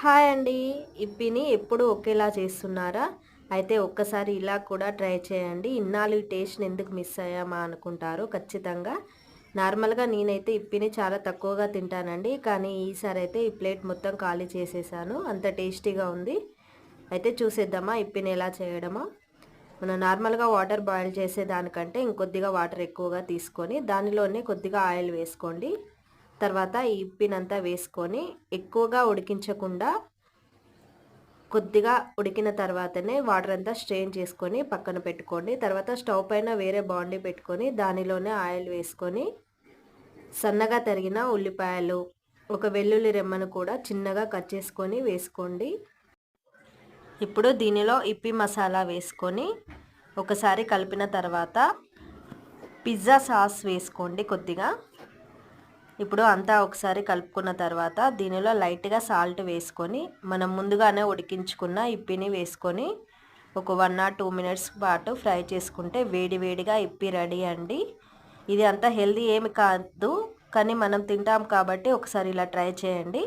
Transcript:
Hi అండి. ఇప్పిని ఎప్పుడు ఒకేలా చేస్తున్నారా? అయితే ఒక్కసారి ఇలా కూడా ట్రై చేయండి. ఇన్నాళ్ళు ఈ టేస్ట్‌ని ఎందుకు మిస్ అయ్యామా అనుకుంటారు ఖచ్చితంగా. నార్మల్‌గా నేనైతే ఇప్పిని చాలా తక్కువగా తింటానండి. కానీ ఈసారి అయితే ఈ ప్లేట్ మొత్తం ఖాళీ చేసేసాను. అంత టేస్టీగా ఉంది. అయితే చూసేద్దామా ఇప్పిని ఎలా చేయడమో? మనం నార్మల్‌గా వాటర్ బాయిల్ చేసేదానికంటే ఇంకొద్దిగా వాటర్ ఎక్కువగా తీసుకొని దానిలోనే కొద్దిగా ఆయిల్ వేసుకోండి. తర్వాత ఈ ఇప్పినంతా వేసుకొని ఎక్కువగా ఉడికించకుండా కొద్దిగా ఉడికిన తర్వాతనే వాటర్ అంతా స్ట్రెయిన్ చేసుకొని పక్కన పెట్టుకోండి. తర్వాత స్టవ్ పైన వేరే బాండీ పెట్టుకొని దానిలోనే ఆయిల్ వేసుకొని సన్నగా తరిగిన ఉల్లిపాయలు, ఒక వెల్లుల్లి రెమ్మను కూడా చిన్నగా కట్ చేసుకొని వేసుకోండి. ఇప్పుడు దీనిలో ఇప్పి మసాలా వేసుకొని ఒకసారి కలిపిన తర్వాత పిజ్జా సాస్ వేసుకోండి కొద్దిగా. ఇప్పుడు అంతా ఒకసారి కలుపుకున్న తర్వాత దీనిలో లైట్గా సాల్ట్ వేసుకొని మనం ముందుగానే ఉడికించుకున్న ఇప్పిని వేసుకొని ఒక 1 or 2 మినిట్స్ పాటు ఫ్రై చేసుకుంటే వేడి వేడిగా ఇప్పి రెడీ అండి. ఇది అంత హెల్దీ ఏమి కాదు, కానీ మనం తింటాం కాబట్టి ఒకసారి ఇలా ట్రై చేయండి.